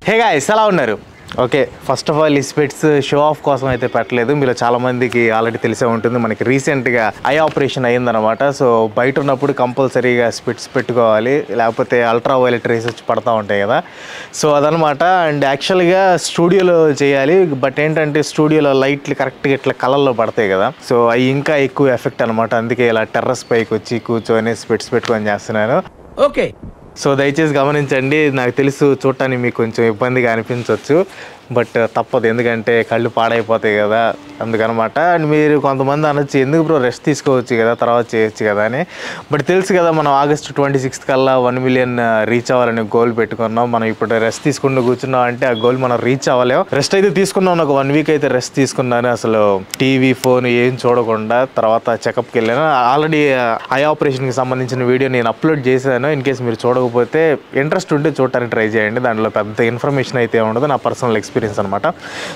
Hey guys ఎలా ఉన్నారు? Okay, first of all ఈ స్పెట్స్ షో ఆఫ్ కోసం అయితే పెట్టలేదు. మీలో చాలా మందికి ఆల్రెడీ తెలిసే ఉంటుంది, మనకి రీసెంట్గా ఐ ఆపరేషన్ అయ్యిందనమాట. సో బయట ఉన్నప్పుడు కంపల్సరీగా స్పెట్స్ పెట్టుకోవాలి, లేకపోతే అల్ట్రా వైలెట్ రేస్ వచ్చి పడతా ఉంటాయి కదా. సో అదనమాట. అండ్ యాక్చువల్గా స్టూడియోలో చేయాలి, బట్ ఏంటంటే స్టూడియోలో లైట్లు కరెక్ట్గా ఇట్లా కలర్లో పడతాయి కదా. సో అవి ఇంకా ఎక్కువ ఎఫెక్ట్ అనమాట. అందుకే ఇలా టెర్రస్ పైకి వచ్చి కూర్చొని స్పెట్స్ పెట్టుకొని చేస్తున్నాను. ఓకే, సో దయచేసి గమనించండి. నాకు తెలుసు చూడటానికి మీకు కొంచెం ఇబ్బందిగా అనిపించవచ్చు, బట్ తప్పదు, ఎందుకంటే కళ్ళు పాడైపోతాయి కదా, అందుకనమాట. అండ్ మీరు కొంతమంది అనొచ్చు, ఎందుకు బ్రో రెస్ట్ తీసుకోవచ్చు కదా, తర్వాత చేయొచ్చు కదా అని. బట్ తెలుసు కదా, మనం ఆగస్ట్ 26 కల్లా 1 మిలియన్ రీచ్ అవ్వాలని గోల్ పెట్టుకున్నాం. మనం ఇప్పుడు రెస్ట్ తీసుకుంటూ కూర్చున్నాం అంటే ఆ గోల్ మనం రీచ్ అవ్వలేము. రెస్ట్ అయితే తీసుకున్నాం, ఒక 1 వీక్ అయితే రెస్ట్ తీసుకున్నాను. అసలు టీవీ ఫోన్ ఏం చూడకుండా తర్వాత చెకప్కి వెళ్ళాను. ఆల్రెడీ ఐ ఆపరేషన్కి సంబంధించిన వీడియో నేను అప్లోడ్ చేశాను. ఇన్ కేసు మీరు చూడకపోతే ఇంట్రెస్ట్ ఉంటే చూడటానికి ట్రై చేయండి. దాంట్లో పెద్ద ఇన్ఫర్మేషన్ అయితే ఉండదు, నా పర్సనల్ ఎక్స్పీరియన్స్ అనమాట.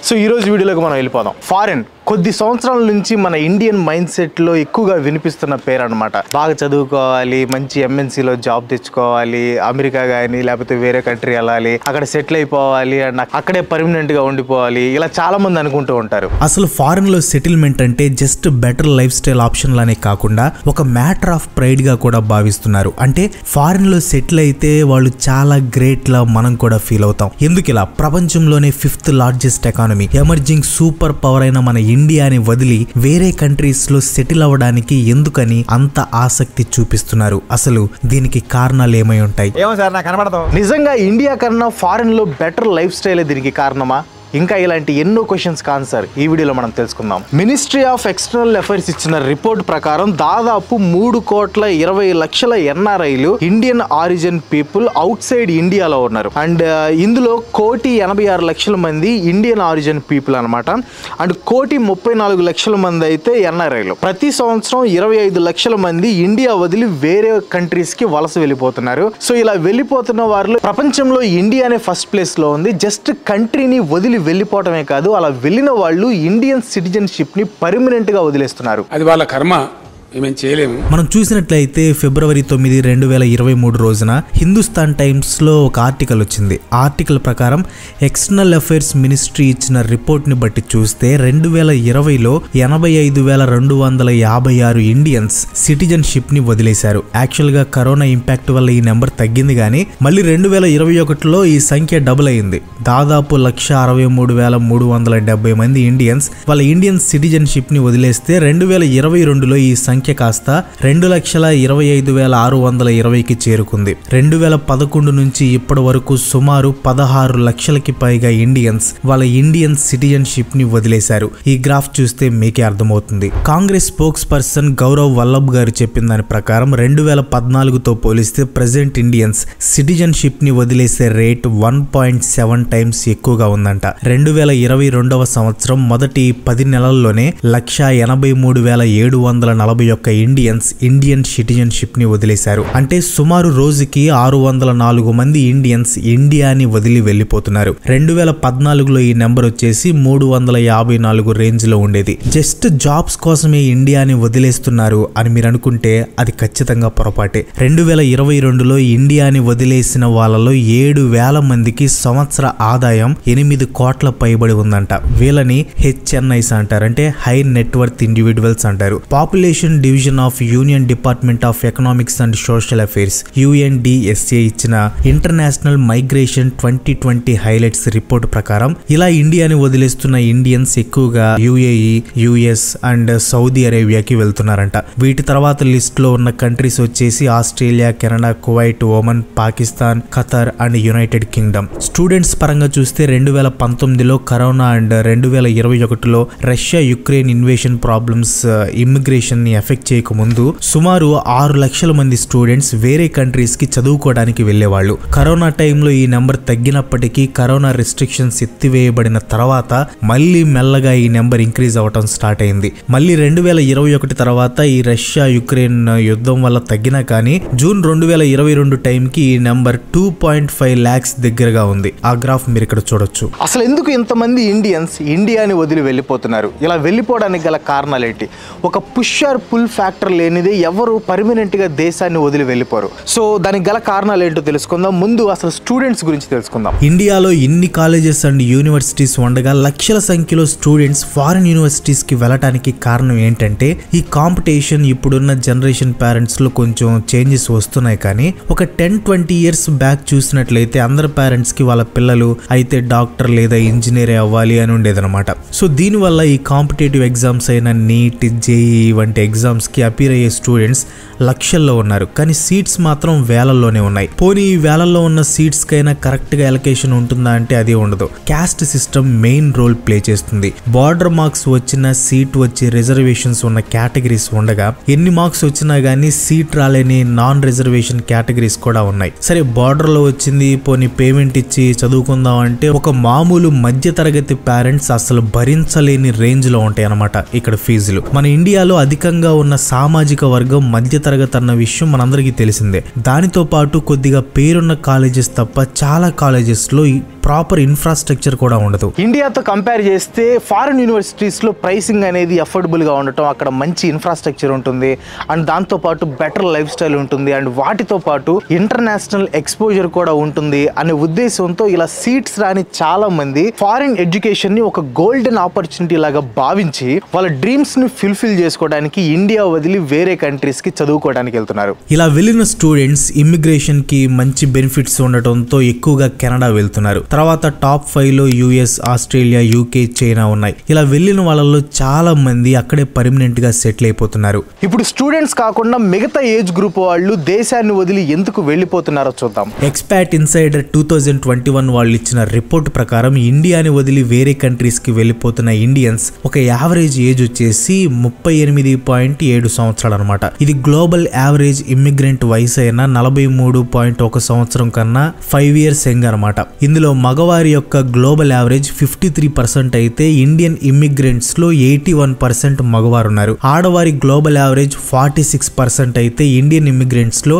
సో ఈరోజు వీడియోలోకి మనం వెళ్ళిపోదాం. ఫారెన్ కొద్ది సంవత్సరాల నుంచి మన ఇండియన్ మైండ్ సెట్లో ఎక్కువగా వినిపిస్తున్న పేరు అనమాట. బాగా చదువుకోవాలి, మంచి ఎంఎన్సీలో జాబ్ తెచ్చుకోవాలి, అమెరికా కానీ లేకపోతే వేరే కంట్రీ వెళ్ళాలి, అక్కడ సెటిల్ అయిపోవాలి, అండ్ అక్కడే పర్మనెంట్గా ఉండిపోవాలి, ఇలా చాలా మంది అనుకుంటూ ఉంటారు. అసలు ఫారెన్లో సెటిల్మెంట్ అంటే just better life style option లానే కాకుండా ఒక మ్యాటర్ ఆఫ్ ప్రైడ్ గా కూడా భావిస్తున్నారు. అంటే ఫారెన్లో సెటిల్ అయితే వాళ్ళు చాలా గ్రేట్ లా మనం కూడా ఫీల్ అవుతాం. ఎందుకు ఇలా? ప్రపంచంలోనే 5th largest economy, emerging super power అయిన మన ఇండియాని వదిలి వేరే కంట్రీస్ లో సెటిల్ అవ్వడానికి ఎందుకని అంత ఆసక్తి చూపిస్తున్నారు? అసలు దీనికి కారణాలు ఏమై ఉంటాయి? ఏమో సార్, నాకు కనబడదు. నిజంగా ఇండియా కన్నా ఫారెన్ లో బెటర్ లైఫ్ స్టైల్ దీనికి కారణమా? ఇంకా ఇలాంటి ఎన్నో క్వశ్చన్స్ ఆన్సర్ ఈ వీడియోలో మనం తెలుసుకుందాం. మినిస్ట్రీ ఆఫ్ ఎక్స్టర్నల్ అఫైర్స్ ఇచ్చిన రిపోర్ట్ ప్రకారం దాదాపు 3,20,00,000 ఎన్ఆర్ఐలు Indian origin people outside ఇండియాలో ఉన్నారు. అండ్ ఇందులో 1,86,00,000 మంది ఇండియన్ ఆరిజిన్ పీపుల్ అనమాట. అండ్ 1,34,00,000 మంది అయితే ఎన్ఆర్ఐలు. ప్రతి సంవత్సరం 25,00,000 మంది ఇండియా వదిలి వేరే కంట్రీస్ కి వలస వెళ్ళిపోతున్నారు. సో ఇలా వెళ్ళిపోతున్న వారిలో ప్రపంచంలో ఇండియానే ఫస్ట్ ప్లేస్ లో ఉంది. జస్ట్ కంట్రీని వదిలి వెళ్ళిపోవటమే కాదు, అలా వెళ్ళిన వాళ్ళు ఇండియన్ సిటిజన్షిప్ ని పర్మనెంట్ గా వదిలేస్తున్నారు. అది వాళ్ళ కర్మ, ఏమేం చేయలేము. మనం చూసినట్లయితే ఫిబ్రవరి 9, 2023 రోజున హిందుస్థాన్ టైమ్స్ లో ఒక ఆర్టికల్ వచ్చింది. ఆర్టికల్ ప్రకారం ఎక్స్టర్నల్ అఫైర్స్ మినిస్ట్రీ ఇచ్చిన రిపోర్ట్ ని బట్టి చూస్తే 2020లో 85,256 ఇండియన్స్ సిటిజన్షిప్ ని వదిలేశారు. యాక్చువల్ గా కరోనా ఇంపాక్ట్ వల్ల ఈ నెంబర్ తగ్గింది కానీ మళ్ళీ 2021లో ఈ సంఖ్య డబుల్ అయింది. దాదాపు 1,63,370 మంది ఇండియన్స్ వాళ్ళ ఇండియన్ సిటిజన్షిప్ ని వదిలేస్తే 2022లో ఈ సంఖ్య కాస్త 2,25,620కి చేరుకుంది. 2011 నుంచి ఇప్పటి వరకు సుమారు 16 లక్షలకి పైగా ఇండియన్స్ వాళ్ళ ఇండియన్ సిటిజన్షిప్ ని వదిలేశారు. ఈ గ్రాఫ్ చూస్తే మీకే అర్థమవుతుంది. కాంగ్రెస్ స్పోక్స్ పర్సన్ గౌరవ్ వల్లభ్ గారు చెప్పిన దాని ప్రకారం 2014తో పోలిస్తే ప్రెసెంట్ ఇండియన్స్ సిటిజన్షిప్ ని వదిలేసే రేట్ 1.7 టైమ్స్ ఎక్కువగా ఉందంట. 2022వ సంవత్సరం మొదటి 10 నెలల్లోనే 1,83,741 ఇండియన్స్ ఇండియన్ సిటిజన్షిప్ ని వదిలేశారు. అంటే సుమారు రోజుకి 604 మంది ఇండియన్స్ ఇండియాని వదిలి వెళ్లిపోతున్నారు. 2014లో ఈ నెంబర్ వచ్చేసి 354 రేంజ్ లో ఉండేది. జస్ట్ జాబ్స్ కోసమే ఇండియాని వదిలేస్తున్నారు అని మీరు అనుకుంటే అది ఖచ్చితంగా పొరపాటే. 2022లో ఇండియాని వదిలేసిన వాళ్ళలో 7,000 మందికి సంవత్సర ఆదాయం 8 కోట్ల పైబడి ఉందంట. వీళ్ళని HNIs అంటారు, అంటే హై నెట్వర్త్ ఇండివిజువల్స్ అంటారు. Population division of union department of economics and social affairs UNDSA ఇచ్చిన ఇంటర్నేషనల్ మైగ్రేషన్ 2020 హైలైట్స్ రిపోర్ట్ ప్రకారం ఇలా ఇండియాని వదిలేస్తున్న ఇండియన్స్ ఎక్కువగా UAE, US అండ్ సౌదీ అరేబియాకి వెళ్తున్నారంట. వీటి తర్వాత లిస్ట్ లో ఉన్న కంట్రీస్ వచ్చేసి Australia, Canada, Kuwait, Oman, Pakistan, Qatar and united kingdom. Students పరంగా చూస్తే 2019లో కరోనా అండ్ 2021లో Russia Ukraine invasion problems immigration ని ఎఫెక్ట్ చేయకముందు సుమారు 6 లక్షల మంది స్టూడెంట్స్ వేరే కంట్రీస్ కి చదువుకోవడానికి వెళ్లేవాళ్ళు. కరోనా టైంలో ఈ నెంబర్ తగ్గినప్పటికీ కరోనా రెస్ట్రిక్షన్స్ ఎత్తివేయబడిన తర్వాత మళ్ళీ మెల్లగా ఈ నెంబర్ ఇంక్రీజ్ అవటం స్టార్ట్ అయింది. మళ్ళీ 2021 తర్వాత ఈ రష్యా యుక్రెయిన్ యుద్ధం వల్ల తగ్గినా కానీ జూన్ 2022 టైంకి ఈ నెంబర్ 2.5 lakhs దగ్గరగా ఉంది. ఆ గ్రాఫ్ మీరు ఇక్కడ చూడొచ్చు. అసలు ఎందుకు ఇంతమంది ఇండియన్స్ ఇండియాని వదిలి వెళ్ళిపోతున్నారు? ఇలా వెళ్ళిపోవడానికి గల కారణాలు ఏంటి? ఒక push or pull pull factor లేనిదే ఎవరు పర్మనెంట్గా దేశాన్ని వదిలి వెళ్ళిపోరు. సో దానికి గల కారణాలు ఏంటో తెలుసుకుందాం. ముందు అసలు స్టూడెంట్స్ గురించి తెలుసుకుందాం. ఇండియాలో ఇన్ని కాలేజెస్ అండ్ యూనివర్సిటీస్ ఉండగా లక్షల సంఖ్యలో స్టూడెంట్స్ ఫారిన్ యూనివర్సిటీస్కి వెళ్ళటానికి కారణం ఏంటంటే ఈ కాంపిటీషన్ ఇప్పుడున్న జనరేషన్ పేరెంట్స్లో కొంచెం చేంజెస్ వస్తున్నాయి. కానీ ఒక 10-20 ఇయర్స్ బ్యాక్ చూసినట్లయితే అందరు పేరెంట్స్కి వాళ్ళ పిల్లలు అయితే డాక్టర్ లేదా ఇంజనీర్ అవ్వాలి అని ఉండేదన్నమాట. సో దీనివల్ల ఈ కాంపిటేటివ్ ఎగ్జామ్స్ అయిన నీట్, జేఈ వంటి ఎగ్జామ్స్కి అపీర్ అయ్యే స్టూడెంట్స్ లక్షల్లో ఉన్నారు. కానీ సీట్స్ మాత్రం వేలల్లోనే ఉన్నాయి. పోనీ ఈ వేలల్లో ఉన్న సీట్స్కైనా కరెక్ట్గా ఎలకేషన్ ఉంటుందా అంటే అది ఉండదు. Caste system main role play చేస్తుంది. బార్డర్ మార్క్స్ వచ్చిన సీట్ వచ్చి రిజర్వేషన్స్ ఉన్న కేటగిరీస్ ఉండగా ఎన్ని మార్క్స్ వచ్చినా కానీ సీట్ రాలేని నాన్ రిజర్వేషన్ కేటగిరీస్ కూడా ఉన్నాయి. సరే బార్డర్లో వచ్చింది పోనీ పేమెంట్ ఇచ్చి చదువుకుందాం అంటే ఒక మామూలు మధ్య తరగతి పేరెంట్స్ అసలు భరించలేని రేంజ్ లో ఉంటాయి అన్నమాట ఇక్కడ ఫీజులు. మన ఇండియాలో అధికంగా ఉన్న సామాజిక వర్గం మధ్య తరగతి అన్న విషయం మనందరికీ తెలిసిందే. దానితో పాటు కొద్దిగా పేరున్న కాలేజెస్ తప్ప చాలా కాలేజెస్ లో ప్రాపర్ ఇన్ఫ్రాస్ట్రక్చర్ కూడా ఉండదు. ఇండియాతో కంపేర్ చేస్తే ఫారిన్ యూనివర్సిటీస్లో ప్రైసింగ్ అనేది అఫోర్డబుల్గా ఉండటం, అక్కడ మంచి ఇన్ఫ్రాస్ట్రక్చర్ ఉంటుంది అండ్ దాంతోపాటు బెటర్ లైఫ్ స్టైల్ ఉంటుంది అండ్ వాటితో పాటు ఇంటర్నేషనల్ ఎక్స్పోజర్ కూడా ఉంటుంది అనే ఉద్దేశంతో ఇలా సీట్స్ రాని చాలా మంది ఫారిన్ ఎడ్యుకేషన్ ని ఒక గోల్డెన్ ఆపర్చునిటీ లాగా భావించి వాళ్ళ డ్రీమ్స్ ని ఫుల్ఫిల్ చేసుకోవడానికి ఇండియా వదిలి వేరే కంట్రీస్ కి చదువుకోవడానికి వెళ్తున్నారు. ఇలా వెళ్ళిన స్టూడెంట్స్ ఇమ్మిగ్రేషన్ కి మంచి బెనిఫిట్స్ ఉండటంతో ఎక్కువగా కెనడా వెళ్తున్నారు. తర్వాత టాప్ 5 లో యుఎస్, ఆస్ట్రేలియా, యూకే, చైనా ఉన్నాయి. ఇలా వెళ్ళిన వాళ్ళలో చాలా మంది అక్కడే పర్మనెంట్ గా సెటిల్ అయిపోతున్నారు. ఇప్పుడు స్టూడెంట్స్ కాకుండా మిగతా ఏజ్ గ్రూప్ వాళ్ళు దేశాన్ని వదిలి ఎందుకు వెళ్ళిపోతున్నారో చూద్దాం. ఎక్స్పాట్ ఇన్సైడర్ 2021 వాళ్ళు ఇచ్చిన రిపోర్ట్ ప్రకారం ఇండియాని వదిలి వేరే కంట్రీస్ కి వెళ్ళిపోతున్న ఇండియన్స్ ఒక యావరేజ్ ఏజ్ వచ్చేసి 38.7 సంవత్సరాలు అనమాట. ఇది గ్లోబల్ యావరేజ్ ఇమ్మిగ్రెంట్ వయసు అయిన 43.1 సంవత్సరం కన్నా 5 ఇయర్స్ యంగ్ అనమాట. ఇందులో మగవారి యొక్క గ్లోబల్ యావరేజ్ 53% అయితే ఇండియన్ ఇమ్మిగ్రెంట్స్ లో 81% మగవారు ఉన్నారు. ఆడవారి గ్లోబల్ యావరేజ్ 46% అయితే ఇండియన్ ఇమ్మిగ్రెంట్స్ లో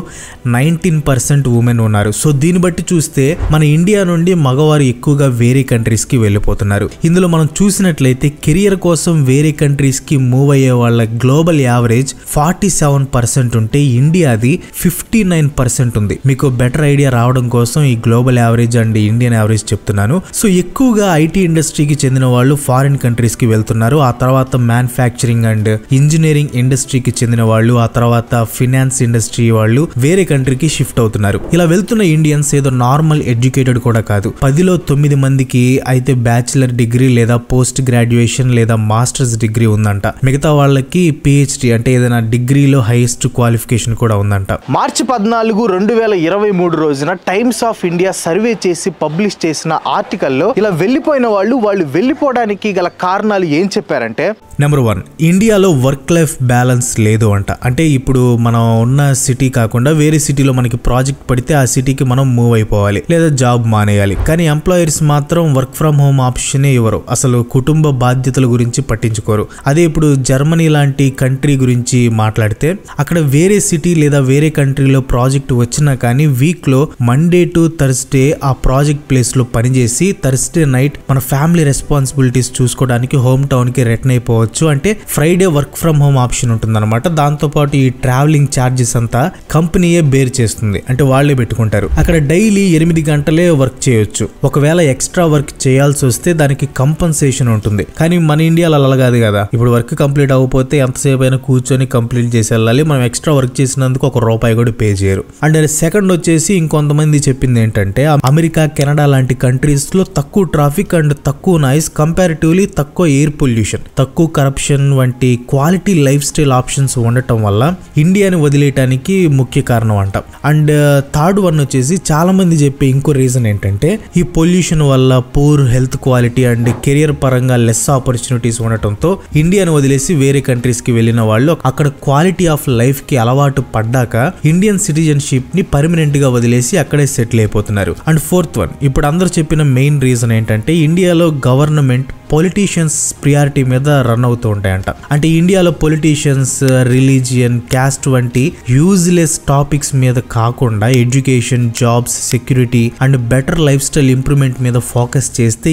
19% ఉమెన్ ఉన్నారు. సో దీన్ని బట్టి చూస్తే మన ఇండియా నుండి మగవారు ఎక్కువగా వేరే కంట్రీస్ కి వెళ్ళిపోతున్నారు. ఇందులో మనం చూసినట్లయితే కెరియర్ కోసం వేరే కంట్రీస్ కి మూవ్ అయ్యే వాళ్ళ గ్లోబల్ యావరేజ్ 47% ఉంటే ఇండియాది 59% ఉంది. మీకు బెటర్ ఐడియా రావడం కోసం ఈ global average and Indian average చెప్తున్నాను. సో ఎక్కువగా ఐటీ ఇండస్ట్రీకి చెందిన వాళ్ళు ఫారిన్ కంట్రీస్ కి వెళ్తున్నారు. ఆ తర్వాత మ్యానుఫ్యాక్చరింగ్ అండ్ ఇంజనీరింగ్ ఇండస్ట్రీకి చెందిన వాళ్ళు, ఆ తర్వాత ఫినాన్స్ ఇండస్ట్రీ వాళ్ళు వేరే కంట్రీకి షిఫ్ట్ అవుతున్నారు. ఇలా వెళ్తున్న ఇండియన్స్ ఏదో నార్మల్ ఎడ్యుకేటెడ్ కూడా కాదు. 10లో 9 మందికి అయితే బ్యాచిలర్ డిగ్రీ లేదా పోస్ట్ గ్రాడ్యుయేషన్ లేదా మాస్టర్స్ డిగ్రీ ఉందంట. మిగతా వాళ్ళకి పిహెచ్డి అంటే ఏదైనా డిగ్రీలో హైయెస్ట్ క్వాలిఫికేషన్ కూడా ఉందంట. మార్చి 14, 2023 రోజున టైమ్స్ ఆఫ్ ఇండియా సర్వే చేసి పబ్లిష్ చేసిన ఆర్టికల్లో ఇలా వెళ్ళిపోయిన వాళ్ళు వెళ్ళిపోవడానికి గల కారణాలు ఏం చెప్పారంటే, నెంబర్ 1, ఇండియాలో వర్క్ లైఫ్ బ్యాలెన్స్ లేదు అంట. అంటే ఇప్పుడు మనం ఉన్న సిటీ కాకుండా వేరే సిటీలో మనకి ప్రాజెక్ట్ పడితే ఆ సిటీకి మనం మూవ్ అయిపోవాలి లేదా జాబ్ మానేయాలి. కానీ ఎంప్లాయర్స్ మాత్రం వర్క్ ఫ్రమ్ హోమ్ ఆప్షనే ఇవ్వరు. అసలు కుటుంబ బాధ్యతల గురించి పట్టించుకోరు. అదే ఇప్పుడు జర్మనీ లాంటి కంట్రీ గురించి మాట్లాడితే అక్కడ వేరే సిటీ లేదా వేరే కంట్రీలో ప్రాజెక్ట్ వచ్చినా కానీ వీక్ లో మండే టు థర్స్డే ఆ ప్రాజెక్ట్ ప్లేస్ లో పనిచేసి థర్స్డే నైట్ మన ఫ్యామిలీ రెస్పాన్సిబిలిటీస్ చూసుకోవడానికి హోమ్ టౌన్ కి రిటర్న్ అయిపోవచ్చు. అంటే Friday work from home option ఉంటుందన్నమాట. దాంతో పాటు ఈ ట్రావెలింగ్ ఛార్జెస్ అంతా కంపెనీయే బేర్ చేస్తుంది. అంటే వాళ్లే పెట్టుకుంటారు. అక్కడ డైలీ 8 గంటలే వర్క్ చేయొచ్చు. ఒకవేళ ఎక్స్ట్రా వర్క్ చేయాల్సి వస్తే దానికి కంపన్సేషన్ ఉంటుంది. కానీ మన ఇండియాలో అలా కాదు కదా. ఇప్పుడు వర్క్ కంప్లీట్ అవ్వకపోతే ఎంతసేపు అయినా కూర్చొని కంప్లీట్ చేసి వెళ్ళాలి. మనం ఎక్స్ట్రా వర్క్ చేసినందుకు ₹1 కూడా పే చేయరు. అండ్ సెకండ్ వచ్చేసి ఇంకొంతమంది చెప్పింది ఏంటంటే అమెరికా, కెనడా లాంటి కంట్రీస్ లో తక్కువ ట్రాఫిక్ అండ్ తక్కువ నాయిస్, కంపారిటివ్లీ తక్కువ ఎయిర్ పొల్యూషన్, తక్కువ కరప్షన్ వంటి క్వాలిటీ లైఫ్ స్టైల్ ఆప్షన్స్ ఉండటం వల్ల ఇండియాని వదిలేయటానికి ముఖ్య కారణం అంట. అండ్ థర్డ్ వన్ వచ్చేసి చాలా మంది చెప్పే ఇంకో రీజన్ ఏంటంటే ఈ పొల్యూషన్ వల్ల poor health quality and career పరంగా లెస్ ఆపర్చునిటీస్ ఉండటంతో ఇండియాని వదిలేసి వేరే కంట్రీస్ కి వెళ్ళిన వాళ్ళు అక్కడ క్వాలిటీ ఆఫ్ లైఫ్ కి అలవాటు పడ్డాక ఇండియన్ సిటిజన్షిప్ ని పర్మనెంట్ గా వదిలేసి అక్కడే సెటిల్ అయిపోతున్నారు. అండ్ ఫోర్త్ వన్, ఇప్పుడు అందరూ చెప్పిన మెయిన్ రీజన్ ఏంటంటే ఇండియాలో గవర్నమెంట్ పొలిటీషియన్స్ ప్రియారిటీ మీద రన్ అవుతూ ఉంటాయంట. అంటే ఇండియాలో పొలిటీషియన్స్ రిలీజియన్ క్యాస్ట్ వంటి యూజ్లెస్ టాపిక్స్ మీద కాకుండా education jobs security and better life style improvement మీద ఫోకస్ చేస్తే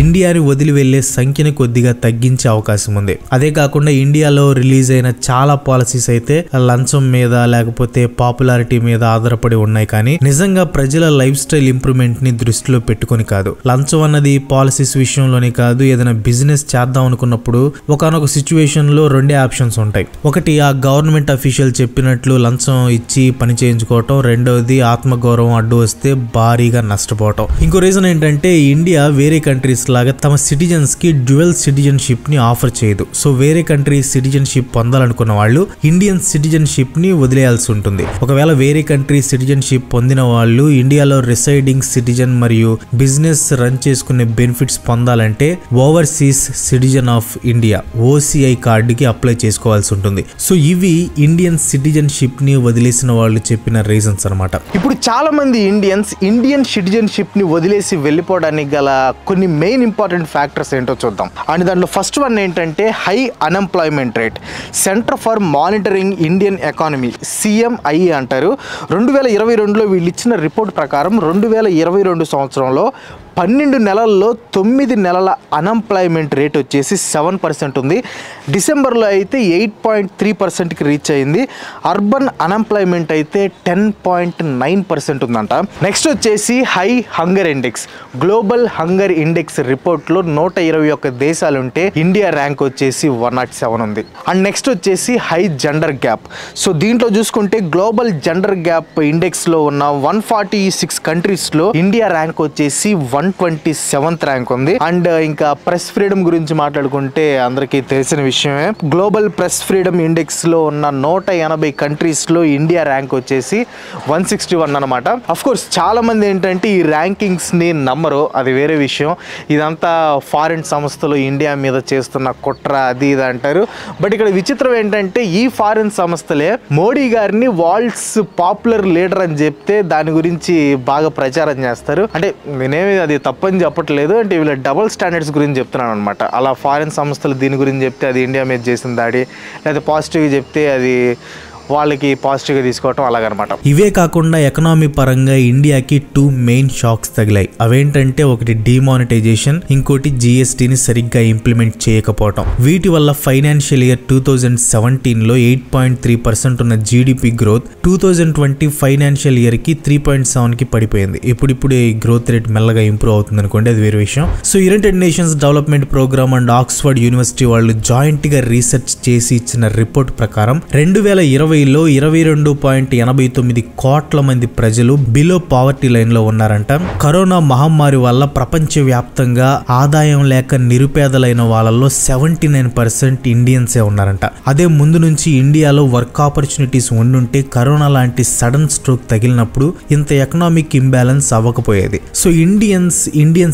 ఇండియాని వదిలి వెళ్లే సంఖ్యని కొద్దిగా తగ్గించే అవకాశం ఉంది. అదే కాకుండా ఇండియాలో రిలీజ్ అయిన చాలా పాలసీస్ అయితే లంచం మీద లేకపోతే పాపులారిటీ మీద ఆధారపడి ఉన్నాయి, కానీ నిజంగా ప్రజల లైఫ్ స్టైల్ ఇంప్రూవ్మెంట్ ని దృష్టిలో పెట్టుకుని కాదు. లంచం అన్నది పాలసీస్ విషయంలోనే కాదు, ఏదైనా బిజినెస్ చేద్దాం అనుకున్నప్పుడు ఒకనొక సిచ్యువేషన్ లో రెండే ఆప్షన్స్ ఉంటాయి. ఒకటి ఆ గవర్నమెంట్ అఫీషియల్ చెప్పినట్లు లంచం ఇచ్చి పని చేయించుకోవటం, రెండోది ఆత్మగౌరవం అడ్డు వస్తే భారీగా నష్టపోవటం. ఇంకో రీజన్ ఏంటంటే ఇండియా వేరే కంట్రీస్ లాగా తమ సిటిజన్స్ కి డ్యూయల్ సిటిజన్షిప్ ని ఆఫర్ చేయదు. సో వేరే కంట్రీ సిటిజన్షిప్ పొందాలనుకున్న వాళ్ళు ఇండియన్ సిటిజన్షిప్ ని వదిలేయాల్సి ఉంటుంది. ఒకవేళ వేరే కంట్రీ సిటిజన్షిప్ పొందిన వాళ్ళు ఇండియాలో రిసైడింగ్ సిటిజన్ మరియు బిజినెస్ రన్ చేసుకునే బెనిఫిట్స్ పొందాలంటే overseas citizen of India OCI కార్డుకి అప్లై చేసుకోవాల్సి ఉంటుంది. సో ఇవి ఇండియన్ సిటిజన్షిప్ ని వదిలేసిన వాళ్ళు చెప్పిన రీజన్స్ అనమాట. ఇప్పుడు చాలా మంది ఇండియన్ సిటిజన్షిప్ ని వదిలేసి వెళ్ళిపోవడానికి గల కొన్ని మెయిన్ ఇంపార్టెంట్ ఫ్యాక్టర్స్ ఏంటో చూద్దాం. అండ్ దాంట్లో ఫస్ట్ వన్ ఏంటంటే high unemployment rate. Centre for monitoring Indian economy CMI అంటారు. 2022లో వీళ్ళు ఇచ్చిన రిపోర్ట్ ప్రకారం 2022 సంవత్సరంలో 12 నెలల్లో 9 నెలల అన్ఎంప్లాయ్మెంట్ రేట్ వచ్చేసి 7% ఉంది. డిసెంబర్లో అయితే 8.3%కి రీచ్ అయింది. అర్బన్ అన్ఎంప్లాయ్మెంట్ అయితే 10.9% ఉందంట. నెక్స్ట్ వచ్చేసి high hunger index. Global hunger index రిపోర్ట్లో 121 దేశాలుంటే ఇండియా ర్యాంక్ వచ్చేసి 107 ఉంది. అండ్ నెక్స్ట్ వచ్చేసి హై జెండర్ గ్యాప్. సో దీంట్లో చూసుకుంటే గ్లోబల్ జెండర్ గ్యాప్ ఇండెక్స్లో ఉన్న 146 కంట్రీస్లో ఇండియా ర్యాంక్ వచ్చేసి 127th ర్యాంక్ ఉంది. అండ్ ఇంకా ప్రెస్ ఫ్రీడమ్ గురించి మాట్లాడుకుంటే అందరికీ తెలిసిన విషయమే. గ్లోబల్ ప్రెస్ ఫ్రీడమ్ ఇండెక్స్ లో ఉన్న 180 కంట్రీస్ లో ఇండియా ర్యాంక్ వచ్చేసి 161 అనమాట. అఫ్ కోర్స్ చాలా మంది ఏంటంటే ఈ ర్యాంకింగ్స్ ని నమ్మరు, అది వేరే విషయం. ఇదంతా ఫారిన్ సంస్థలు ఇండియా మీద చేస్తున్న కుట్ర అది ఇది అంటారు. బట్ ఇక్కడ విచిత్రం ఏంటంటే ఈ ఫారిన్ సంస్థలే మోడీ గారిని వరల్డ్స్ పాపులర్ లీడర్ అని చెప్తే దాని గురించి బాగా ప్రచారం చేస్తారు. అంటే నేనేమి అది తప్పని చెప్పట్లేదు, అంటే వీళ్ళ డబుల్ స్టాండర్డ్స్ గురించి చెప్తున్నాను అనమాట. అలా ఫారిన్ సంస్థలు దీని గురించి చెప్తే అది ఇండియా మీద చేసిన దాడి, లేదా పాజిటివ్గా చెప్తే అది వాళ్ళకి పాజిటివ్గా తీసుకోవటం అలాగనమాట. ఇవే కాకుండా ఎకనామీ పరంగా ఇండియాకి 2 మెయిన్ షాక్స్ తగిలాయి. అవేంటంటే ఒకటి డిమానిటైజేషన్, ఇంకోటి GSTని సరిగ్గా ఇంప్లిమెంట్ చేయకపోవటం. వీటి వల్ల ఫైనాన్షియల్ ఇయర్ 2017లో 8.3% ఉన్న GDP గ్రోత్ 2020 ఫైనాన్షియల్ ఇయర్కి 3.7కి పడిపోయింది. ఇప్పుడు ఈ గ్రోత్ రేట్ మెల్లగా ఇంప్రూవ్ అవుతుంది అనుకోండి, అది వేరే విషయం. So United Nations Development Programme and Oxford University వాళ్ళు జాయింట్ గా రీసెర్చ్ చేసి ఇచ్చిన రిపోర్ట్ ప్రకారం 2020లో 22.89 కోట్ల మంది ప్రజలు బిలో పావర్టీ లైన్ లో ఉన్నారంట. కరోనా మహమ్మారి వల్ల ప్రపంచవ్యాప్తంగా ఆదాయం లేక నిరుపేదలైన వాళ్ళలో 79% ఇండియన్సే ఉన్నారంట. అదే ముందు నుంచి ఇండియాలో వర్క్ ఆపర్చునిటీస్ ఉండుంటే కరోనా లాంటి సడన్ స్ట్రోక్ తగిలినప్పుడు ఇంత ఎకనామిక్ ఇంబ్యాలెన్స్ అవ్వకపోయేది. సో ఇండియన్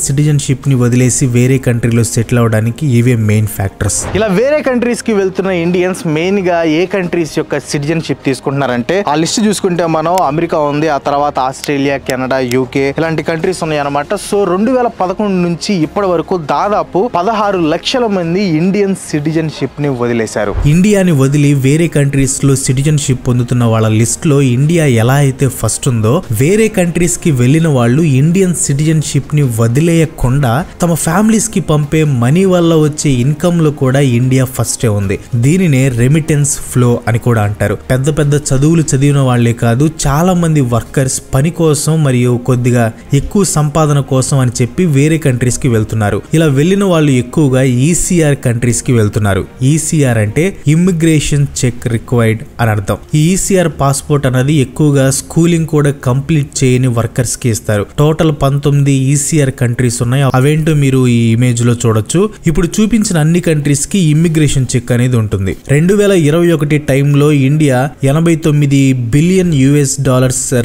సిటిజన్షిప్ ని వదిలేసి వేరే కంట్రీలో సెటిల్ అవడానికి ఇవే మెయిన్ ఫ్యాక్టర్స్. ఇలా వేరే కంట్రీస్ కి వెళ్తున్న ఇండియన్స్ మెయిన్ గా ఏ కంట్రీస్ యొక్క సిటిజన్షిప్ తీసుకుంటున్నారంటే ఆ లిస్ట్ చూసుకుంటే మనం అమెరికా ఉంది, ఆ తర్వాత ఆస్ట్రేలియా, కెనడా, UK ఇలాంటి కంట్రీస్ ఉన్నాయి అనమాట. సో 2011 నుంచి ఇప్పటి వరకు దాదాపు 16 లక్షల మంది ఇండియన్ సిటిజన్షిప్ ని వదిలేశారు. ఇండియాని వదిలి వేరే కంట్రీస్ లో సిటిజన్షిప్ పొందుతున్న వాళ్ళ లిస్ట్ లో ఇండియా ఎలా అయితే ఫస్ట్ ఉందో, వేరే కంట్రీస్ కి వెళ్లిన వాళ్ళు ఇండియన్ సిటిజన్షిప్ ని వదిలేయకుండా తమ ఫ్యామిలీస్ కి పంపే మనీ వల్ల వచ్చే ఇన్కమ్ లో కూడా ఇండియా ఫస్టే ఉంది. దీనినే రెమిటెన్స్ ఫ్లో అని కూడా అంటారు. పెద్ద పెద్ద చదువులు చదివిన వాళ్లే కాదు, చాలా మంది వర్కర్స్ పని కోసం మరియు కొద్దిగా ఎక్కువ సంపాదన కోసం అని చెప్పి వేరే కంట్రీస్ కి వెళ్తున్నారు. ఇలా వెళ్ళిన వాళ్ళు ఎక్కువగా ECR కంట్రీస్ కి వెళ్తున్నారు. ECR అంటే ఇమ్మిగ్రేషన్ చెక్ రిక్వైర్డ్ అని అర్థం. ఈ ECR పాస్పోర్ట్ అనేది ఎక్కువగా స్కూలింగ్ కూడా కంప్లీట్ చేయని వర్కర్స్ కి ఇస్తారు. టోటల్ 19 ECR కంట్రీస్ ఉన్నాయి. అవేంటో మీరు ఈ ఇమేజ్ లో చూడొచ్చు. ఇప్పుడు చూపించిన అన్ని కంట్రీస్ కి ఇమ్మిగ్రేషన్ చెక్ అనేది ఉంటుంది. 2021 టైంలో India India 89 billion US$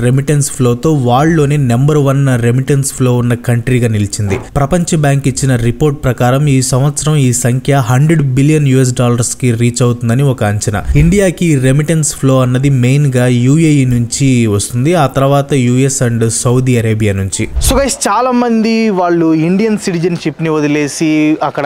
remittance ఫ్లోతో వరల్డ్లోనే నెంబర్ 1 రెమిటెన్స్ ఫ్లో ఉన్న కంట్రీగా నిలిచింది. ప్రపంచ బ్యాంక్ ఇచ్చిన రిపోర్ట్ ప్రకారం ఈ సంవత్సరం ఈ సంఖ్య $100 బిలియన్ కి రీచ్ అవుతుందని ఒక అంచనా. ఇండియాకి రెమిటెన్స్ ఫ్లో అన్నది మెయిన్ గా UAE నుంచి వస్తుంది, ఆ తర్వాత US అండ్ సౌదీ అరేబియా నుంచి. సో గైస్, చాలా మంది వాళ్ళు ఇండియన్ సిటిజన్షిప్ ని వదిలేసి అక్కడ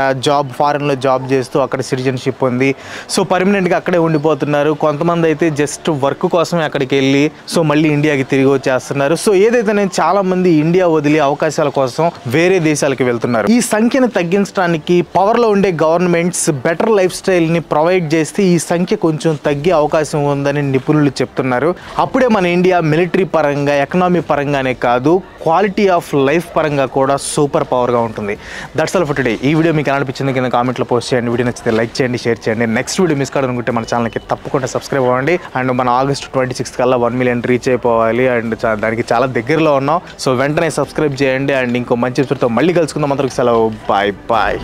ఫారెన్ లో జాబ్ చేస్తూ అక్కడ సిటిజన్షిప్ ఉంది, సో పర్మనెంట్ గా అక్కడే ఉండిపోతున్నారు. కొంతమంది అయితే జస్ట్ వర్క్ కోసమే అక్కడికి వెళ్ళి సో మళ్ళీ ఇండియాకి తిరిగి వచ్చేస్తున్నారు. సో ఏదైతే నేను చాలా మంది ఇండియా వదిలి అవకాశాల కోసం వేరే దేశాలకు వెళ్తున్నారు. ఈ సంఖ్యను తగ్గించడానికి పవర్ లో ఉండే గవర్నమెంట్స్ బెటర్ లైఫ్ స్టైల్ ని ప్రొవైడ్ చేస్తే ఈ సంఖ్య కొంచెం తగ్గే అవకాశం ఉందని నిపుణులు చెప్తున్నారు. అప్పుడే మన ఇండియా మిలిటరీ పరంగా, ఎకనామీ పరంగానే కాదు, క్వాలిటీ ఆఫ్ లైఫ్ పరంగా కూడా సూపర్ పవర్గా ఉంటుంది. That's all for today. ఈ వీడియో మీకు అనిపించింది కింద కామెంట్లో పోస్ట్ చేయండి. వీడియో నచ్చితే లైక్ చేయండి, షేర్ చేయండి. నెక్స్ట్ వీడియో మిస్ కావాలనుకుంటే మన ఛానల్కి తప్పకుండా సబ్స్క్రైబ్ అవ్వండి. అండ్ మన August 26 కల్లా 1 million రీచ్ అయిపోవాలి అండ్ దానికి చాలా దగ్గరలో ఉన్నాం. సో వెంటనే సబ్స్క్రైబ్ చేయండి. అండ్ ఇంకో మంచి ఎపిసోడ్తో మళ్ళీ కలుసుకుందాం. అందరికి సెలవు. Bye bye.